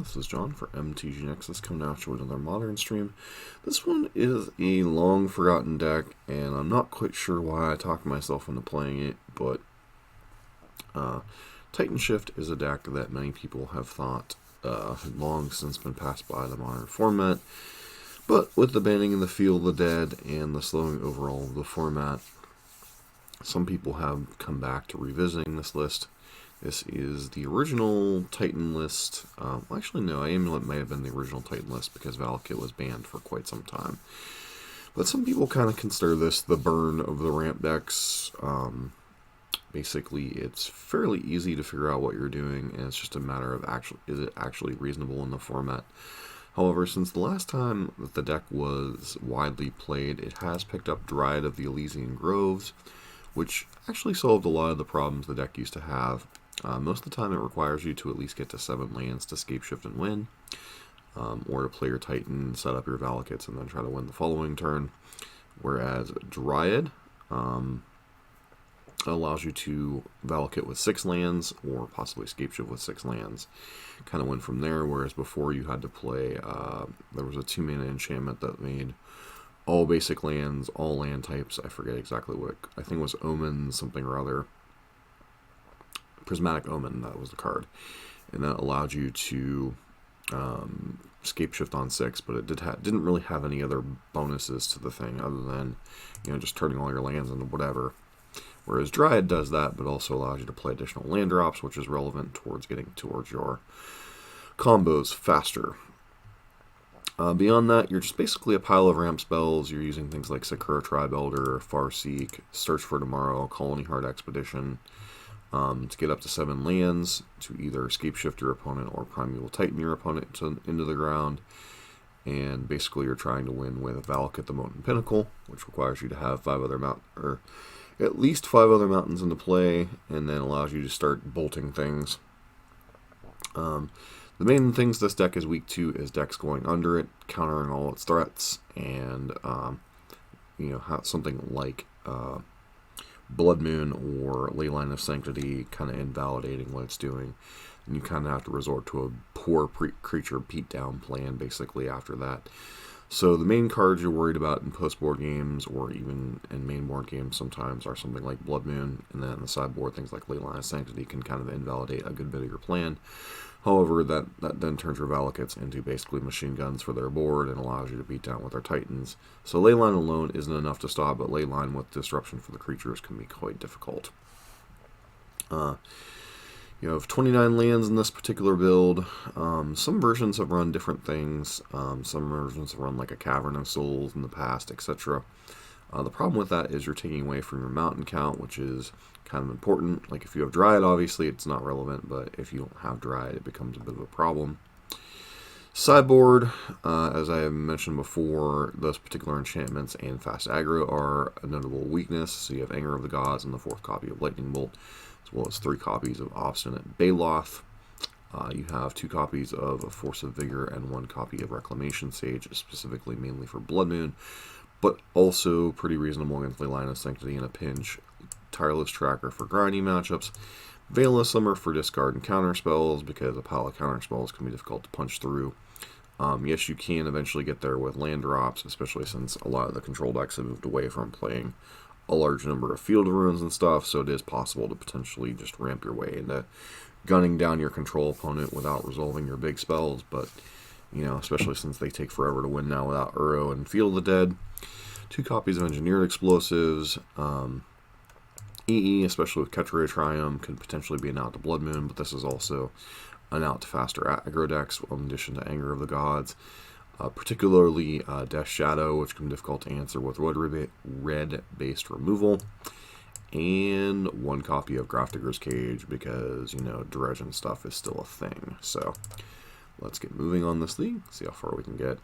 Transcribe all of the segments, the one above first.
This is John for MTG Nexus coming out with another Modern stream. This one is a long forgotten deck, and I'm not quite sure why I talked myself into playing it, but Titan Shift is a deck that many people have thought had long since been passed by the Modern format, but with the banning of the Field of the Dead and the slowing overall of the format, some people have come back to revisiting this list. This is the original Titan list. Actually, no, Amulet may have been the original Titan list because Valki was banned for quite some time. But some people kind of consider this the burn of the ramp decks. Basically, it's fairly easy to figure out what you're doing, and it's just a matter of is it actually reasonable in the format. However, since the last time that the deck was widely played, it has picked up Dryad of the Elysian Groves, which actually solved a lot of the problems the deck used to have. Most of the time it requires you to at least get to 7 lands to scape shift and win, or to play your Titan, set up your Valakits, and then try to win the following turn. Whereas Dryad allows you to Valakit with 6 lands, or possibly scape shift with 6 lands. Kind of went from there, whereas before you had to play, there was a 2-mana enchantment that made all basic lands, all land types. I forget exactly what I think it was Omen something or other. Prismatic Omen, that was the card. And that allowed you to scape shift on 6, but it didn't really have any other bonuses to the thing other than, just turning all your lands into whatever. Whereas Dryad does that, but also allows you to play additional land drops, which is relevant towards getting towards your combos faster. Beyond that, you're just basically a pile of ramp spells. You're using things like Sakura Tribe Elder, Farseek, Search for Tomorrow, Colony Heart Expedition, to get up to 7 lands, to either escape shift your opponent or Primeval Titan your opponent into the ground. And basically you're trying to win with Valak the Mountain Pinnacle, which requires you to have at least 5 other mountains into play, and then allows you to start bolting things. The main things this deck is weak to is decks going under it, countering all its threats, and something like Blood Moon or Leyline of Sanctity kind of invalidating what it's doing, and you kind of have to resort to a poor creature beatdown plan basically after that. So the main cards you're worried about in post-board games, or even in main board games sometimes, are something like Blood Moon, and then the sideboard things like Leyline of Sanctity can kind of invalidate a good bit of your plan. However, that then turns your Valakits into basically machine guns for their board and allows you to beat down with their Titans. So Leyline alone isn't enough to stop, but Leyline with disruption for the creatures can be quite difficult. You have 29 lands in this particular build. Some versions have run different things. Some versions have run like a Cavern of Souls in the past, etc. The problem with that is you're taking away from your mountain count, which is kind of important. Like if you have Dryad, obviously it's not relevant, but if you don't have Dryad, it becomes a bit of a problem. Sideboard, as I have mentioned before, those particular enchantments and fast aggro are a notable weakness. So you have Anger of the Gods and the 4th copy of Lightning Bolt, as well as 3 copies of Obstinate Baloth. You have 2 copies of Force of Vigor and 1 copy of Reclamation Sage, specifically mainly for Blood Moon, but also pretty reasonable against Leyline of Sanctity in a pinch. Tireless Tracker for grinding matchups. Veil of Summer for discard and counter spells, because a pile of counter spells can be difficult to punch through. Yes, you can eventually get there with land drops, especially since a lot of the control decks have moved away from playing a large number of field runes and stuff, so it is possible to potentially just ramp your way into gunning down your control opponent without resolving your big spells, but, especially since they take forever to win now without Uro and Field of the Dead. 2 copies of Engineered Explosives. EE, especially with Ketra Triumph, can potentially be an out to Blood Moon, but this is also an out to faster aggro decks, in addition to Anger of the Gods. Particularly Death Shadow, which can be difficult to answer with red-based removal. And 1 copy of Grafdigger's Cage, because, dredge and stuff is still a thing. So, let's get moving on this league, see how far we can get.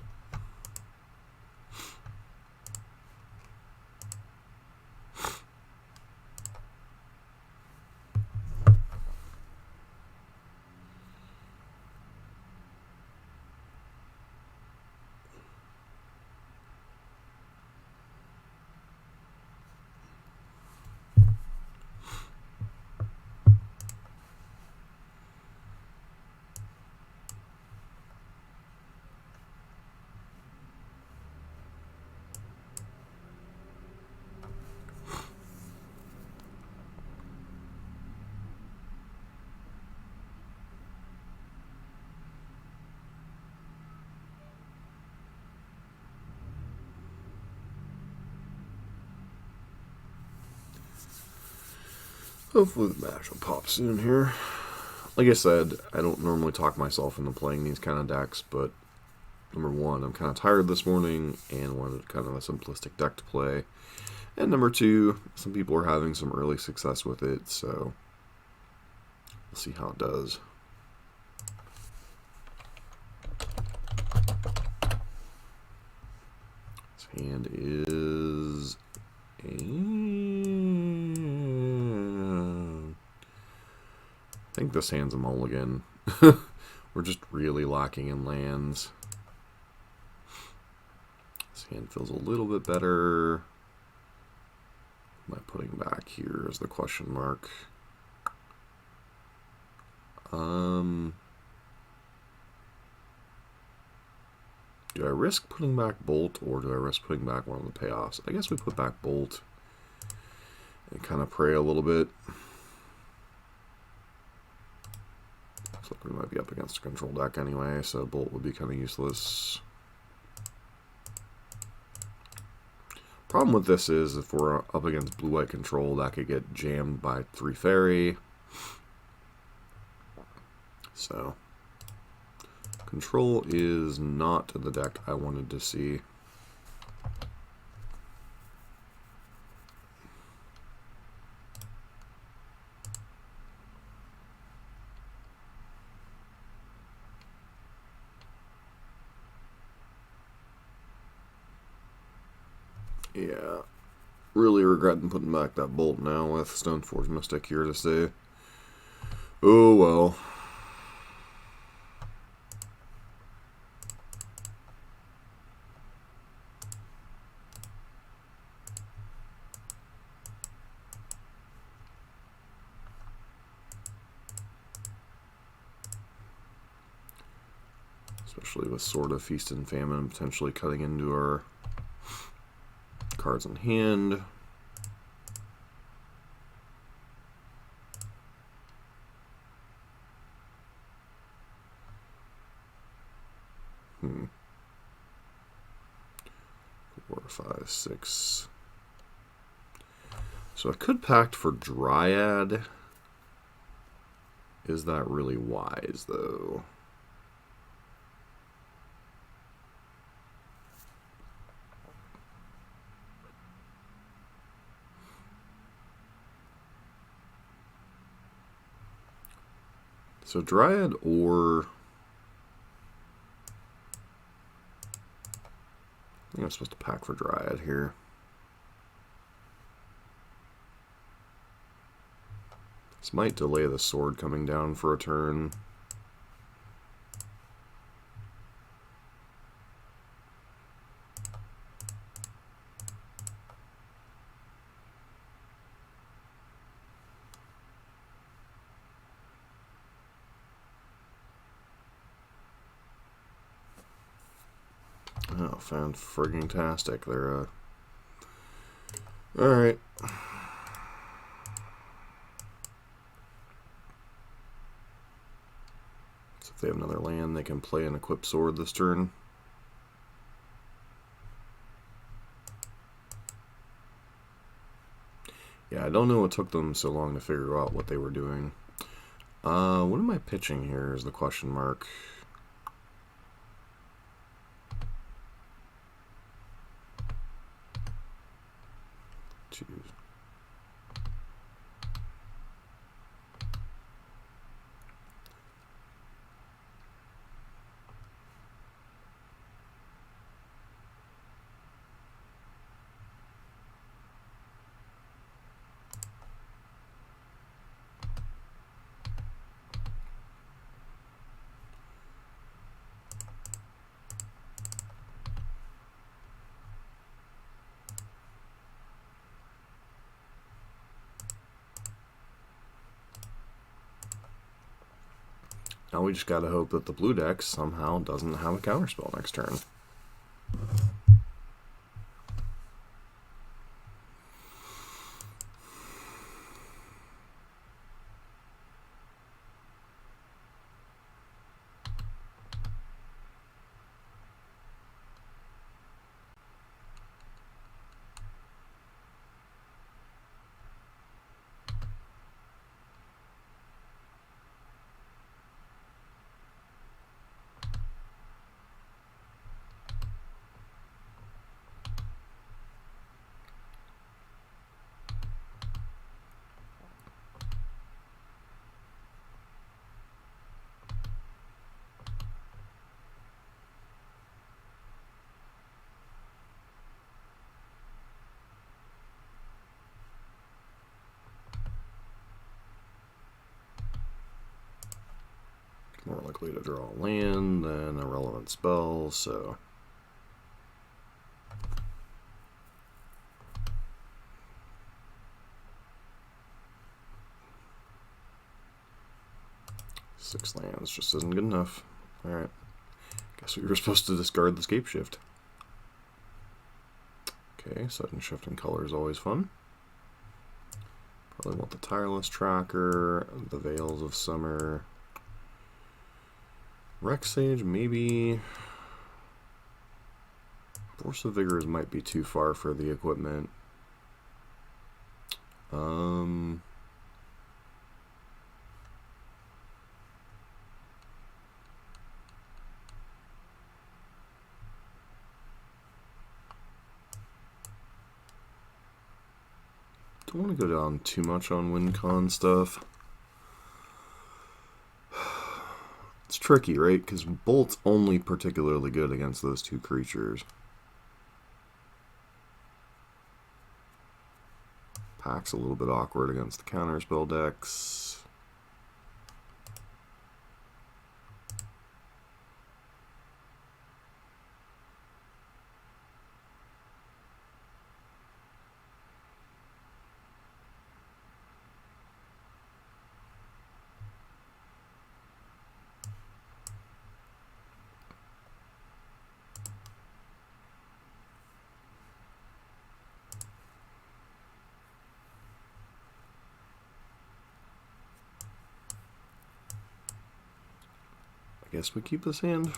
Hopefully the match will pop soon here. Like I said, I don't normally talk myself into playing these kind of decks, but number one, I'm kind of tired this morning and wanted kind of a simplistic deck to play. And number two, some people are having some early success with it, so we'll see how it does. This hand is I think this hand's a mulligan. We're just really lacking in lands. This hand feels a little bit better. What am I putting back here is the question mark. Do I risk putting back Bolt, or do I risk putting back one of the payoffs? I guess we put back Bolt and kind of pray a little bit. Looks like we might be up against a control deck anyway, so Bolt would be kind of useless. Problem with this is if we're up against blue-white control, that could get jammed by 3 fairy. So control is not the deck I wanted to see. Yeah, really regretting putting back that Bolt now with Stoneforge Mystic here to stay. Oh well. Especially with Sword of Feast and Famine potentially cutting into our cards in hand. Four, five, six. So I could pact for Dryad. Is that really wise, though? So Dryad or... I think I'm supposed to pack for Dryad here. This might delay the sword coming down for a turn. Oh, found friggin' tastic there. Alright. So if they have another land, they can play an equipped sword this turn. Yeah, I don't know what took them so long to figure out what they were doing. What am I pitching here is the question mark. Choose. Now we just gotta hope that the blue deck somehow doesn't have a counterspell next turn. likely to draw a land, then a relevant spell, so... Six lands just isn't good enough. Alright. Guess we were supposed to discard the Scape Shift. Okay, sudden shift in color is always fun. Probably want the Tireless Tracker, the Veils of Summer. Rex Sage, maybe. Force of Vigors might be too far for the equipment. Don't want to go down too much on win con stuff. It's tricky, right? Because Bolt's only particularly good against those two creatures. Pack's a little bit awkward against the counterspell decks. I guess we keep this hand.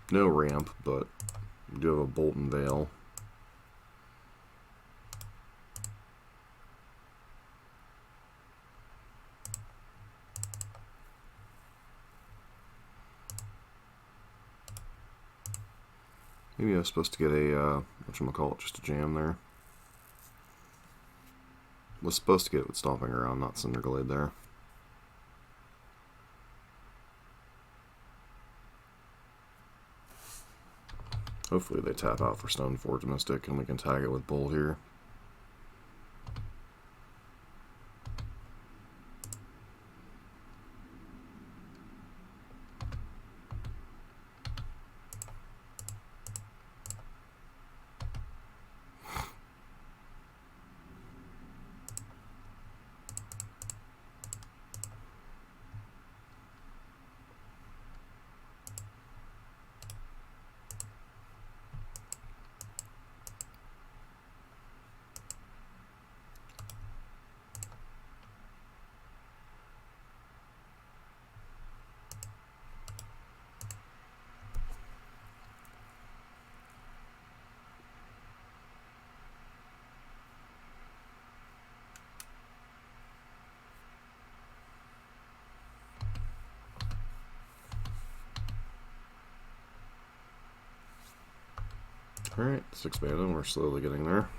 No ramp, but we do have a Bolt and Veil. Maybe I was supposed to get a, whatchamacallit, just a jam there. Was supposed to get it with Stomping Around, not Cinderglade there. Hopefully they tap out for Stoneforge Mystic and we can tag it with Bolt here. Alright, 6 mana, we're slowly getting there.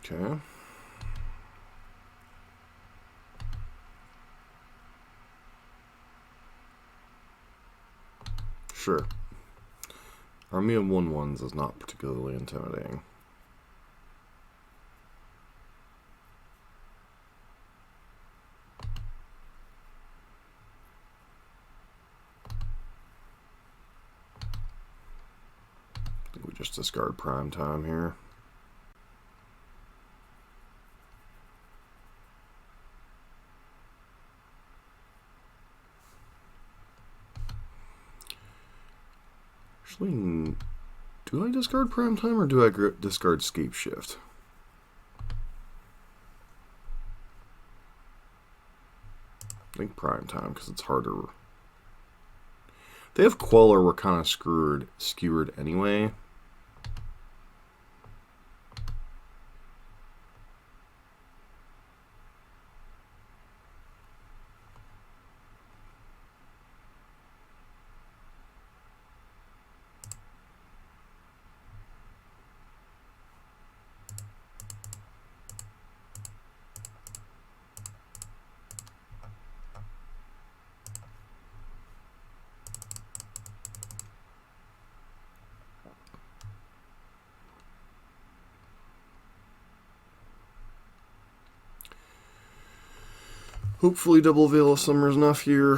Okay. Sure. Army of 1/1s is not particularly intimidating. I think we just discard Prime Time here. Actually, do I discard Prime Time or do I discard Scape Shift? I think Prime Time because it's harder. If they have Queller, we're kind of skewered anyway. Hopefully double Veil of Summer is enough here.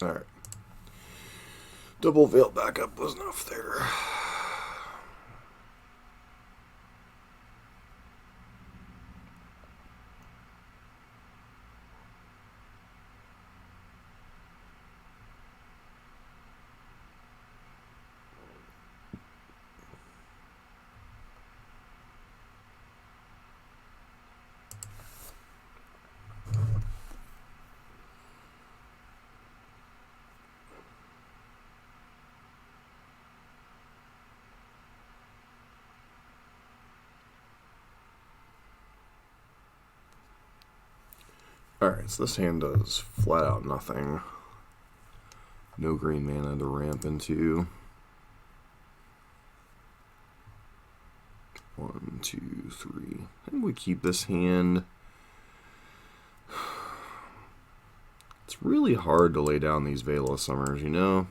Alright. Double Veil backup was enough there. Alright, so this hand does flat out nothing. No green mana to ramp into. 1, 2, 3. I think we keep this hand. It's really hard to lay down these Veil of Summers, you know?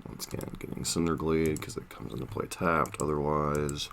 Once again, getting Cinderglade because it comes into play tapped otherwise.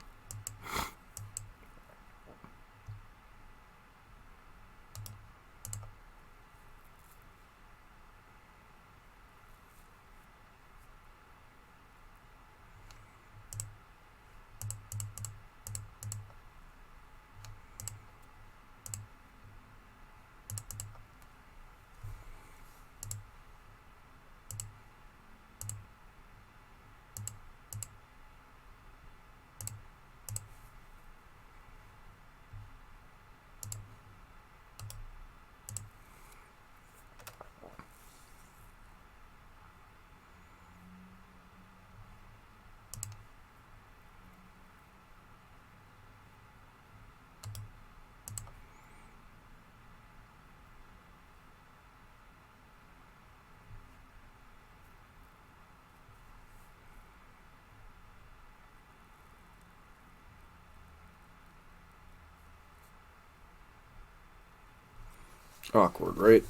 Awkward, right?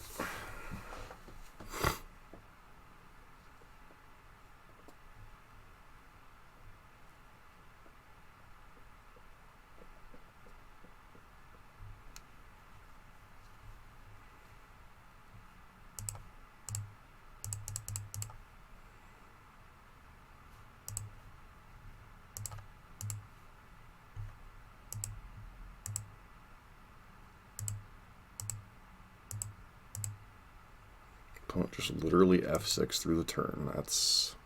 Opponent just literally F6 through the turn. That's...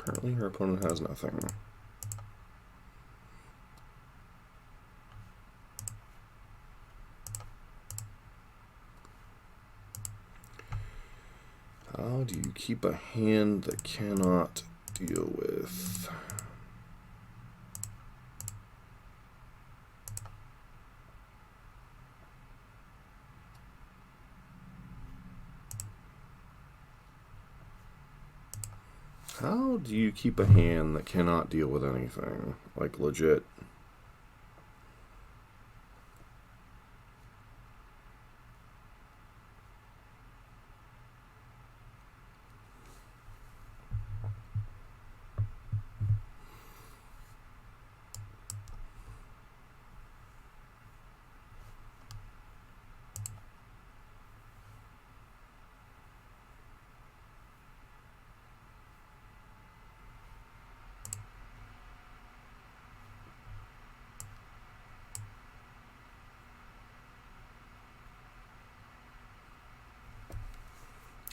Apparently her opponent has nothing. How do you keep a hand that cannot deal with? How do you keep a hand that cannot deal with anything? Like, legit.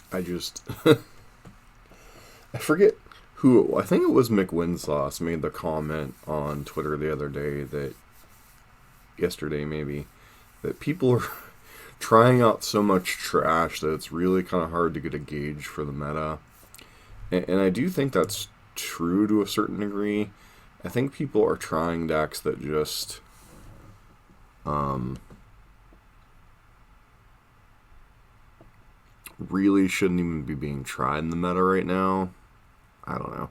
I just... I forget who... I think it was McWinsauce made the comment on Twitter the other day that... Yesterday, maybe. That people are trying out so much trash that it's really kind of hard to get a gauge for the meta. And I do think that's true to a certain degree. I think people are trying decks that just... really shouldn't even be being tried in the meta right now. I don't know.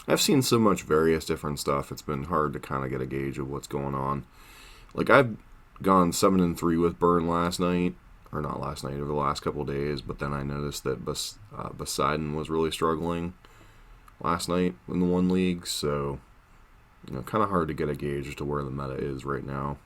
I've seen so much various different stuff, it's been hard to kind of get a gauge of what's going on. Like, I've gone 7-3 with Burn last night, or not last night, over the last couple of days, but then I noticed that Poseidon was really struggling last night in the one league, so, you know, kind of hard to get a gauge as to where the meta is right now.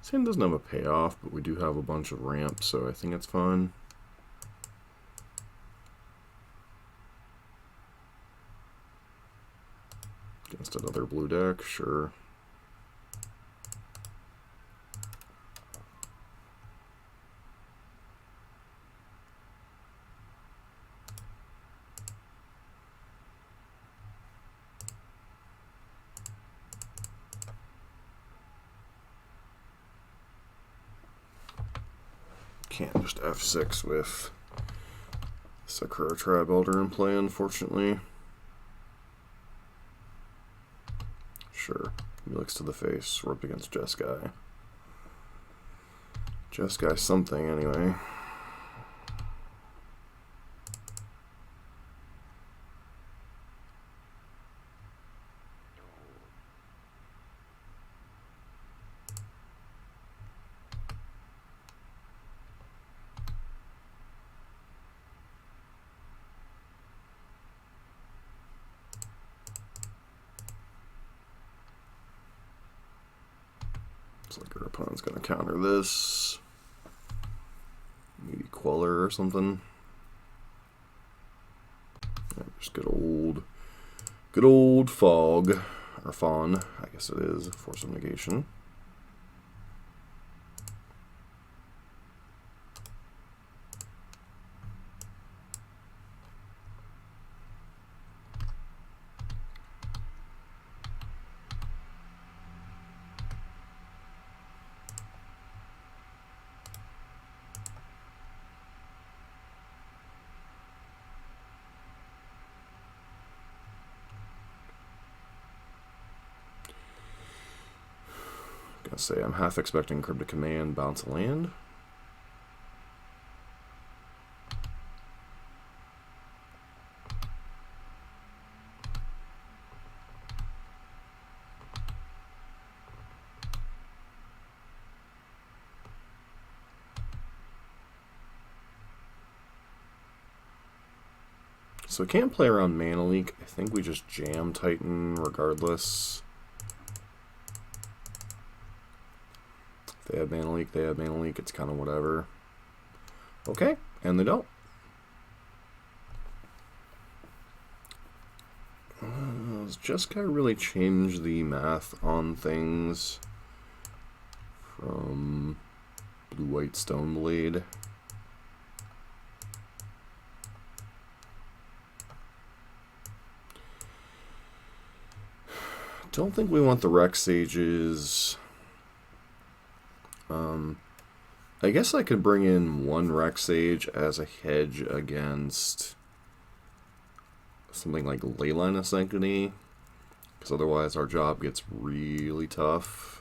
Sand doesn't have a payoff, but we do have a bunch of ramps, so I think it's fun. Against another blue deck, sure. Can't just F6 with Sakura Tribe Elder in play, unfortunately. Sure. Helix to the face. We're up against Jeskai. Jeskai something, anyway. Looks like our opponent's going to counter this. Maybe Queller or something. Yeah, just good old Fog. Or Fawn, I guess it is. Force of Negation. Gonna say I'm half expecting Cryptic Command, bounce a land. So we can't play around Mana Leak. I think we just jam Titan regardless. If they have Mana Leak, they have Mana Leak. It's kind of whatever. Okay, and they don't. Does Jeskai really change the math on things from blue-white Stoneblade? Don't think we want the Rex Sages. I guess I could bring in one Rex Sage as a hedge against something like Leyline of Sanctity, because otherwise our job gets really tough.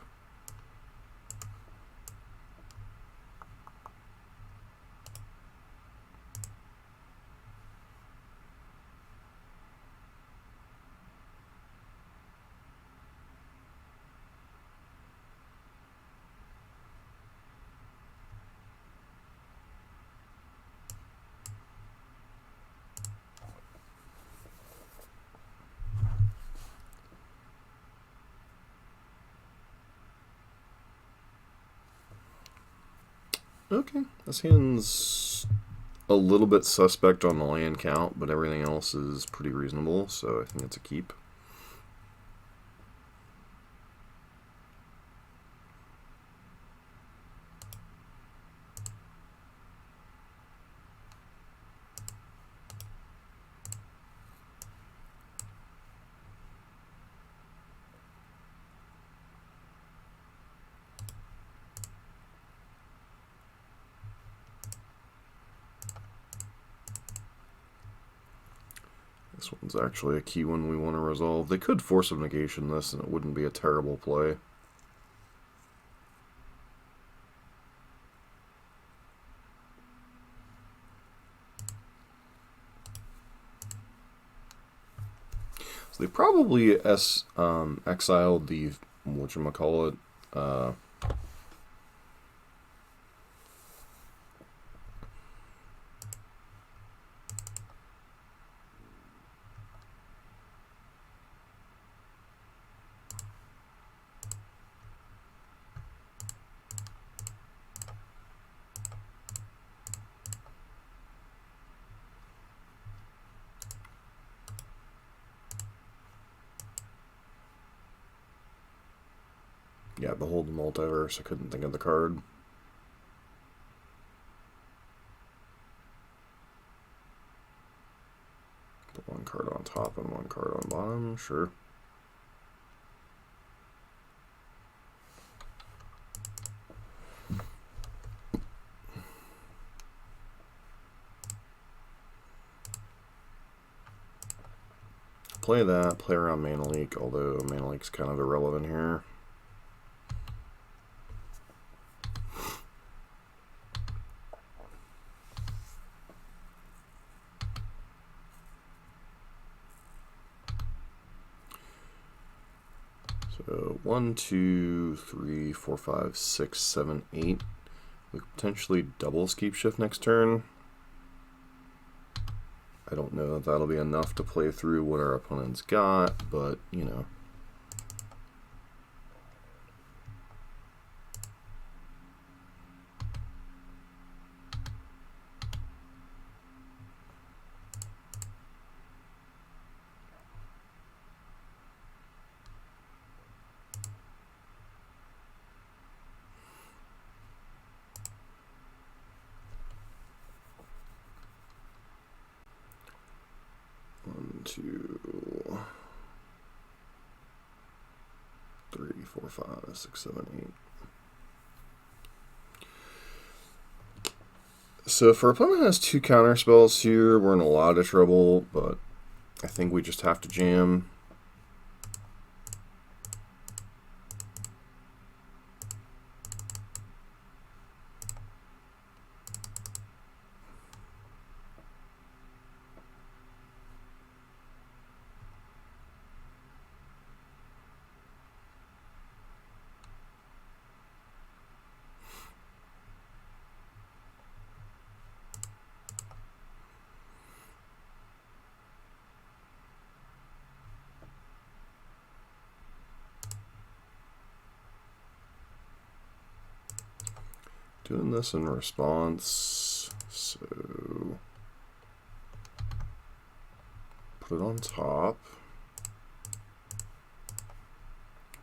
Okay, this hand's a little bit suspect on the land count, but everything else is pretty reasonable, so I think it's a keep. This one's actually a key one we want to resolve. They could force of negation this, and it wouldn't be a terrible play. So they probably exiled the whatchamacallit, yeah, Behold the Multiverse. I couldn't think of the card. Put one card on top and one card on bottom, sure. Play that, play around Mana Leak, although Mana Leak's kind of irrelevant here. So 1, 2, 3, 4, 5, 6, 7, 8. We could potentially double Skeep Shift next turn. I don't know if that'll be enough to play through what our opponent's got, but, you know. One, 2, 3, 4, 5, 6, 7, 8. So if our opponent has 2 counter spells here, we're in a lot of trouble, but I think we just have to jam. Doing this in response, so put it on top.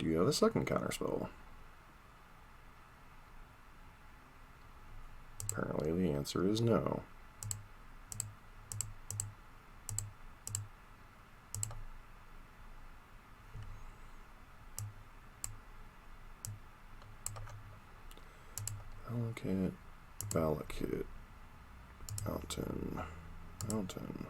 Do you have a second counterspell? Apparently the answer is no. Valki, Mountain.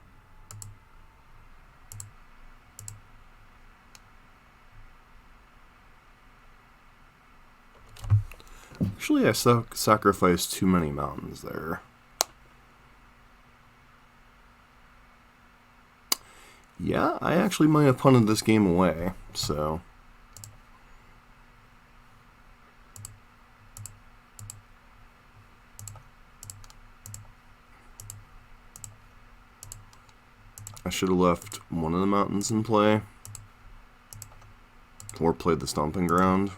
Actually, I sacrificed too many mountains there. Yeah, I actually might have punted this game away, so... I should have left one of the mountains in play. Or played the Stomping Ground.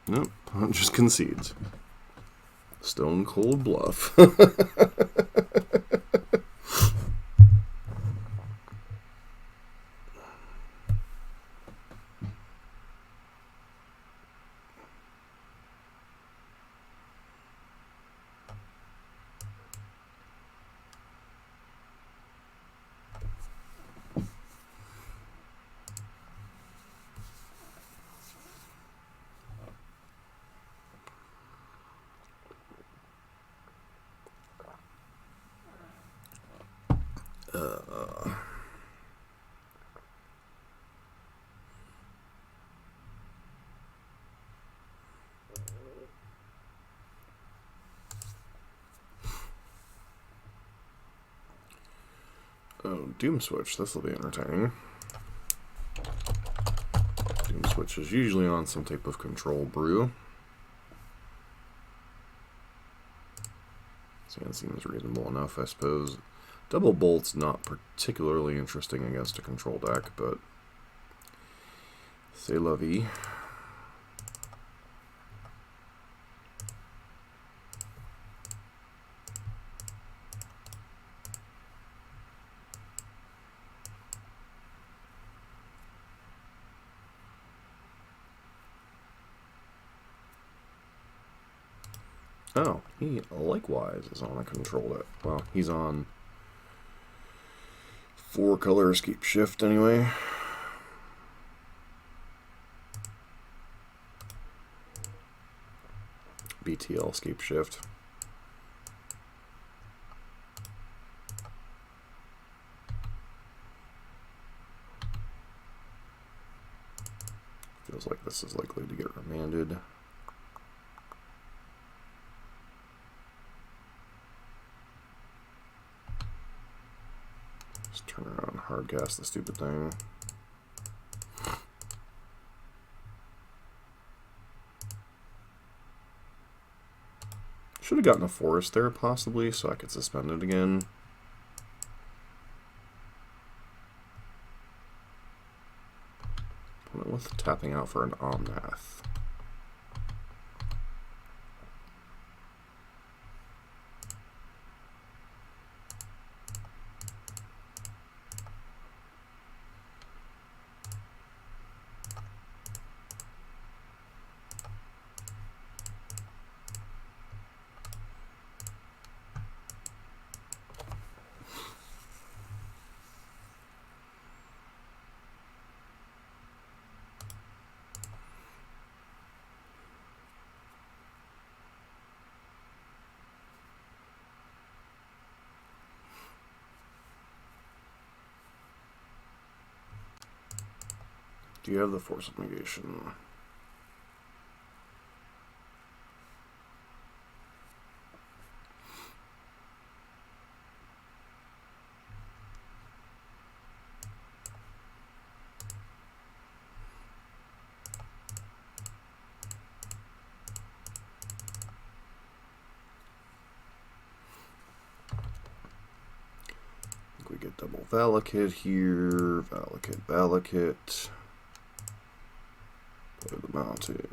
Nope, just concedes. Stone cold bluff. Oh, Doom Switch. This will be entertaining. Doom Switch is usually on some type of control brew. So that seems reasonable enough, I suppose. Double Bolt's not particularly interesting against a control deck, but c'est la vie. Oh, he likewise is on a control deck. Well, he's on 4-color escape shift anyway. BTL escape shift. Feels like this is likely to get remanded. Just turn around and hardcast the stupid thing. Should have gotten a forest there, possibly, so I could suspend it again. Went with tapping out for an Omnath. Do you have the Force of Negation? I think we get double Valakut here. Valakut. Play the mountain,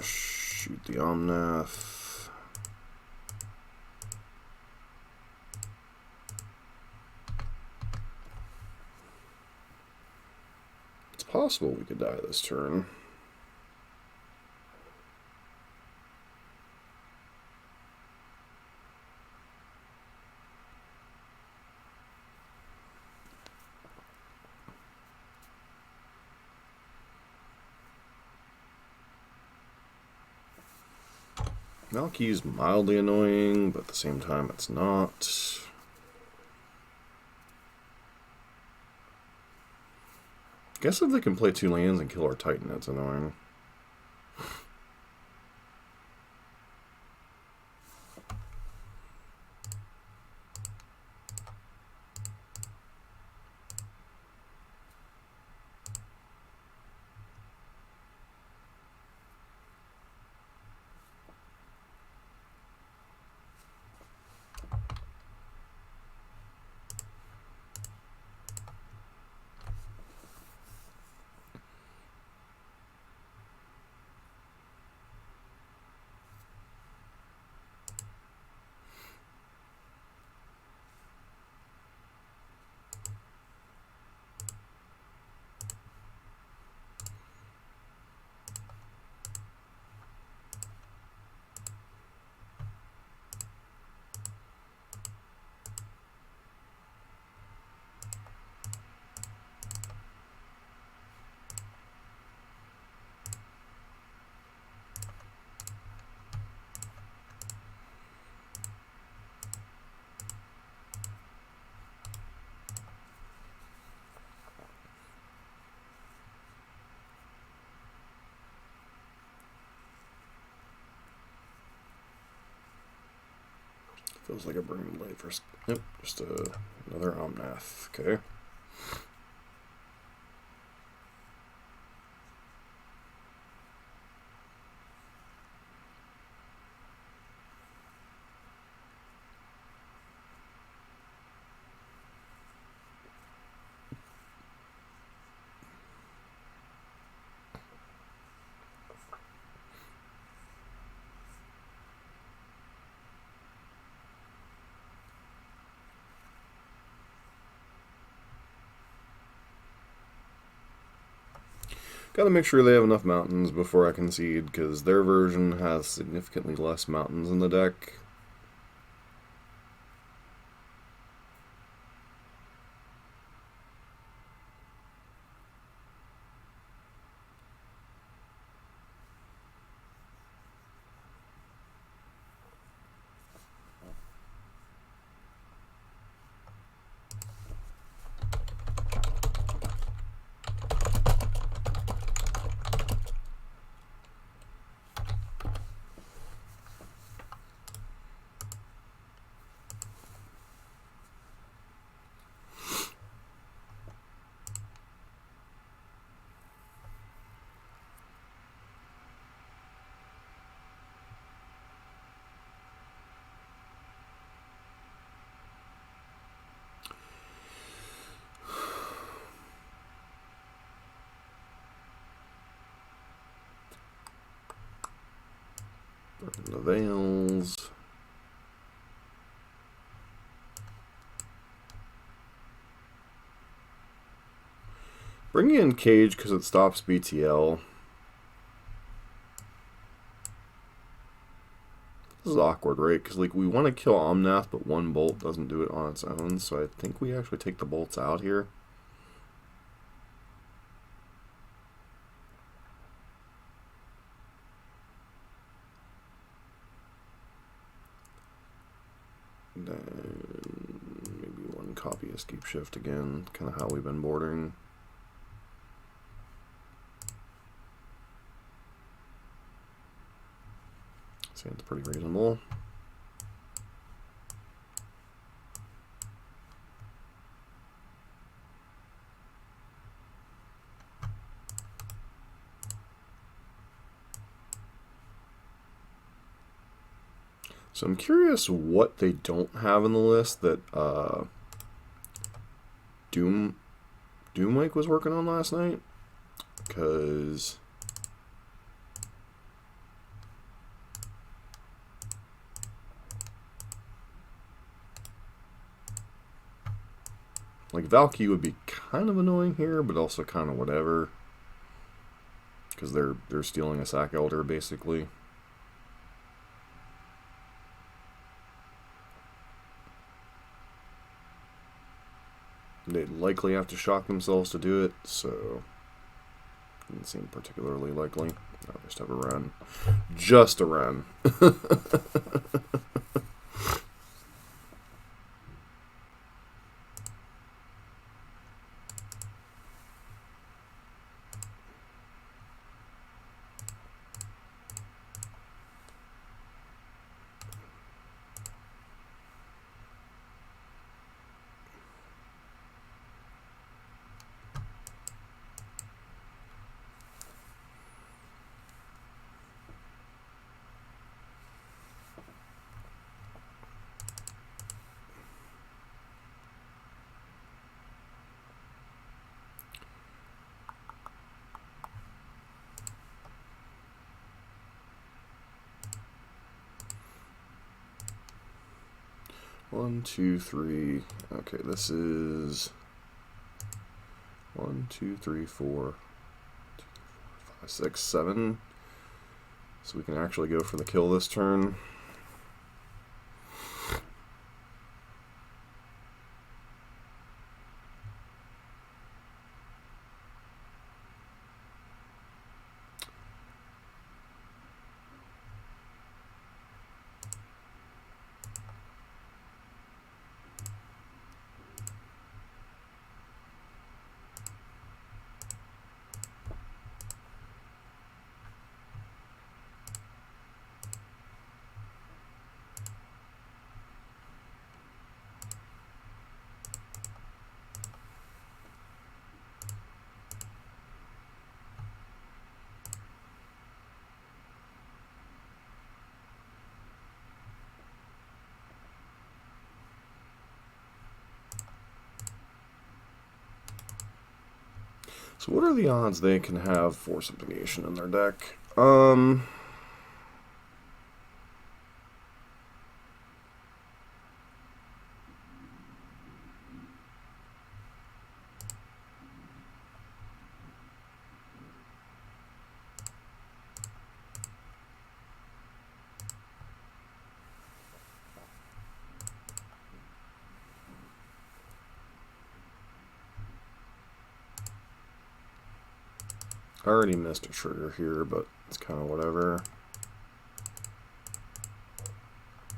shoot the Omnath. possible we could die this turn. Valki is mildly annoying, but at the same time it's not. I guess if they can play 2 lands and kill our Titan, that's annoying. Feels like a burning blade first. Yep, just another Omnath. Okay. Gotta make sure they have enough mountains before I concede, because their version has significantly less mountains in the deck. The Veils. Bring in Cage because it stops BTL. This is awkward, right? Because like we want to kill Omnath, but one bolt doesn't do it on its own. So I think we actually take the bolts out here. Then maybe one copy Escape Shift again, kind of how we've been boarding. Seems pretty reasonable. So I'm curious what they don't have in the list that Doom Mike was working on last night, because like Valki would be kind of annoying here, but also kind of whatever. because they're stealing a sack elder basically. They'd likely have to shock themselves to do it, so doesn't seem particularly likely. No, just have a run. Just a run. One, two, three. Okay, this is 1, 2, 3, 4, 5, 6, 7. So we can actually go for the kill this turn. So what are the odds they can have Force of Negation in their deck? I already missed a trigger here, but it's kind of whatever.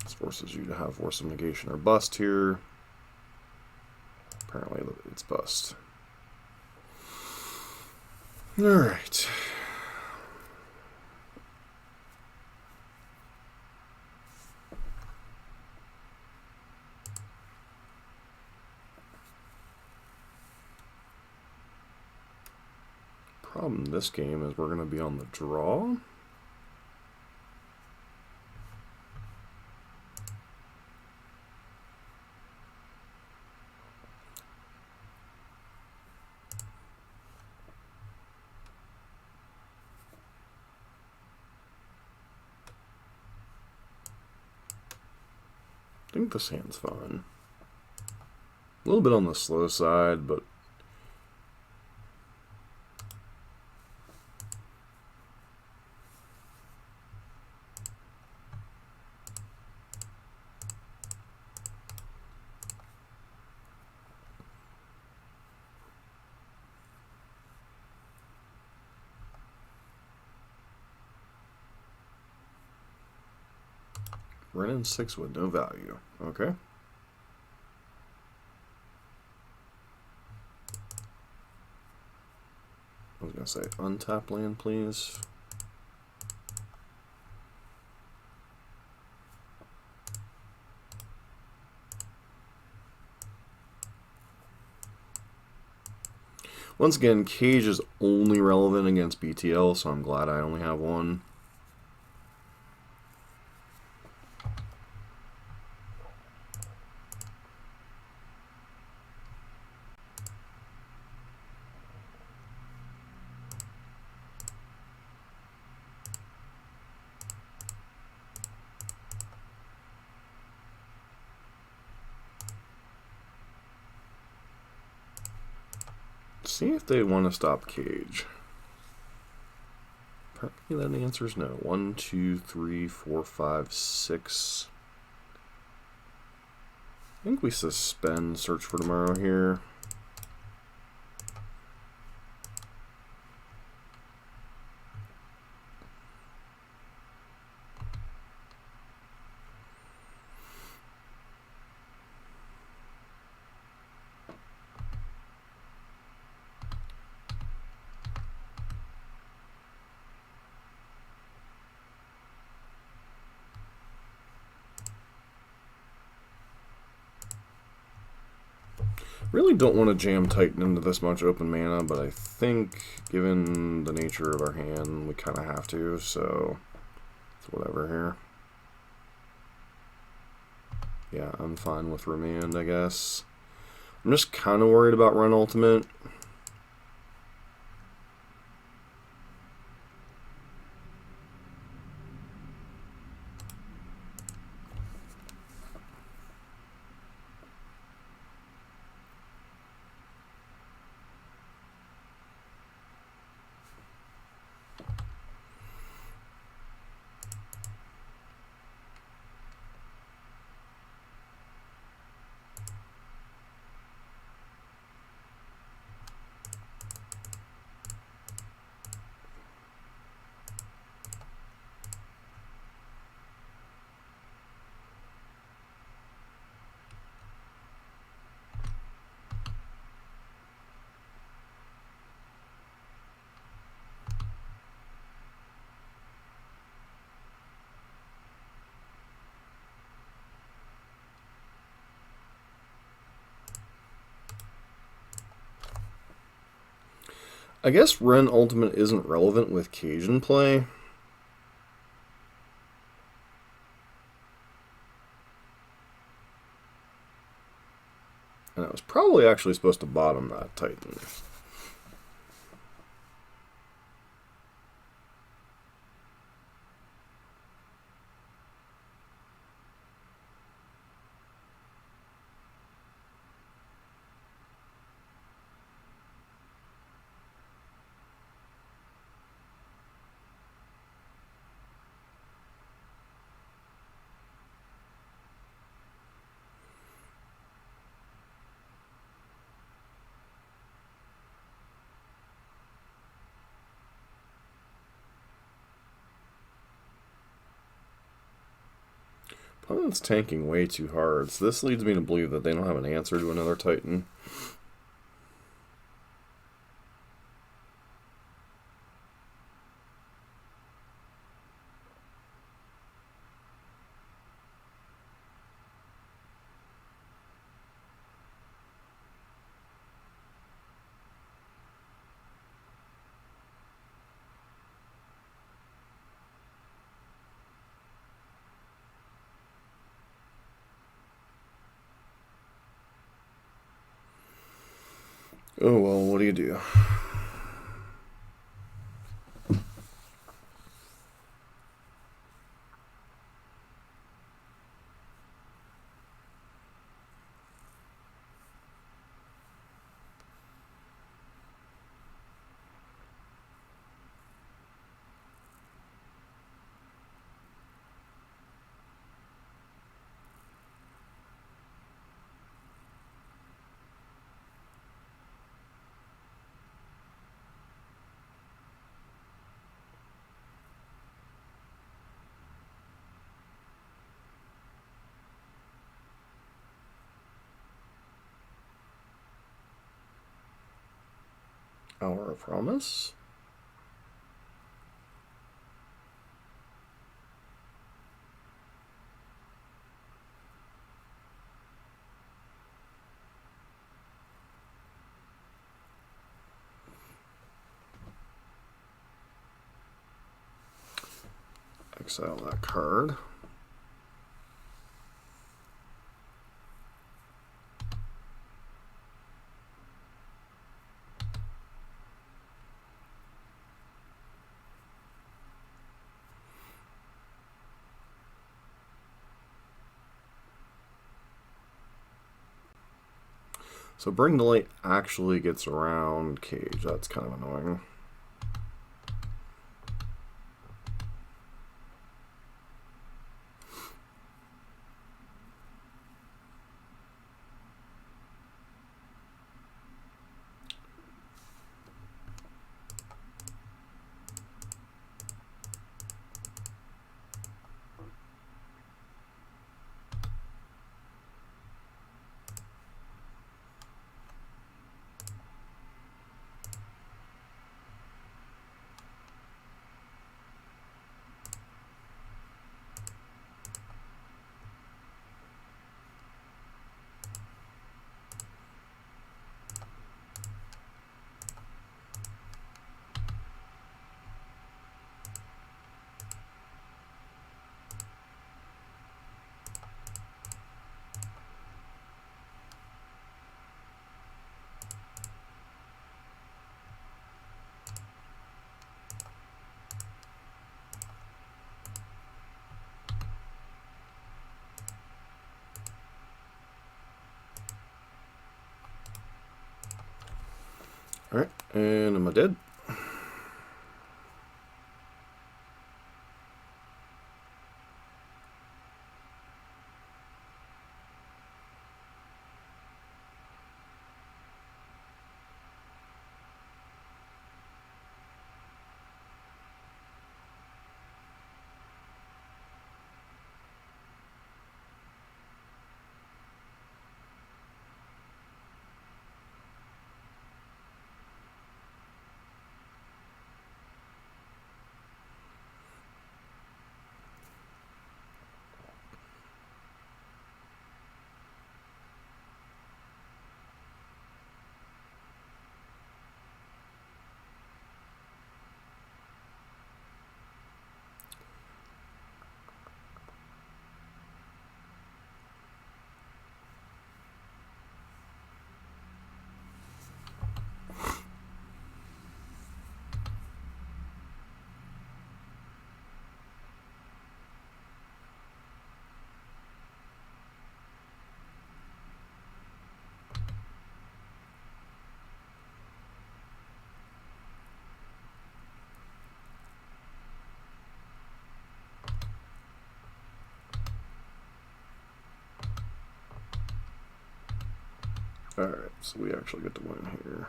This forces you to have Force of Negation or Bust here. Apparently it's Bust. Alright. Problem in this game is we're going to be on the draw. I think this hand's fine. A little bit on the slow side, but running 6 with no value. Okay. I was going to say, untap land, please. Once again, Cage is only relevant against BTL, so I'm glad I only have one. See if they want to stop Cage. Apparently that answers no. 1, 2, 3, 4, 5, 6. I think we suspend search for tomorrow here. Really don't want to jam Titan into this much open mana, but I think, given the nature of our hand, we kind of have to, so it's whatever here. Yeah, I'm fine with Remand, I guess. I'm just kind of worried about Run Ultimate. I guess Ren Ultimate isn't relevant with Cajun play. And I was probably actually supposed to bottom that Titan. Opponent's tanking way too hard, so this leads me to believe that they don't have an answer to another Titan. Oh well, what do you do? Hour of Promise? Exile that card. So Bring to Light actually gets around Cage. That's kind of annoying. Alright, and am I dead? Alright, so we actually get to win here.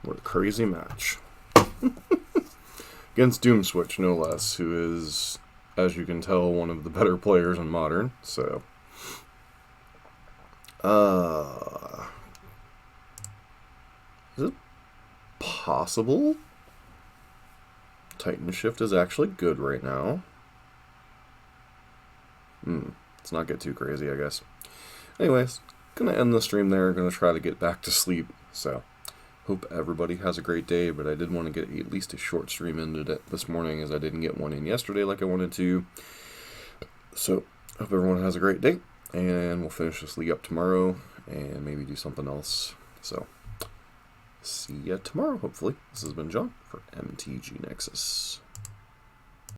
What a crazy match. Against Doomswitch, no less, who is, as you can tell, one of the better players in Modern, so... Is it possible? Titan Shift is actually good right now. Let's not get too crazy, I guess. Anyways, gonna end the stream there. Gonna try to get back to sleep, so... Hope everybody has a great day, but I did want to get at least a short stream into this morning as I didn't get one in yesterday like I wanted to. So, hope everyone has a great day, and we'll finish this league up tomorrow and maybe do something else. So, see ya tomorrow, hopefully. This has been John for MTG Nexus.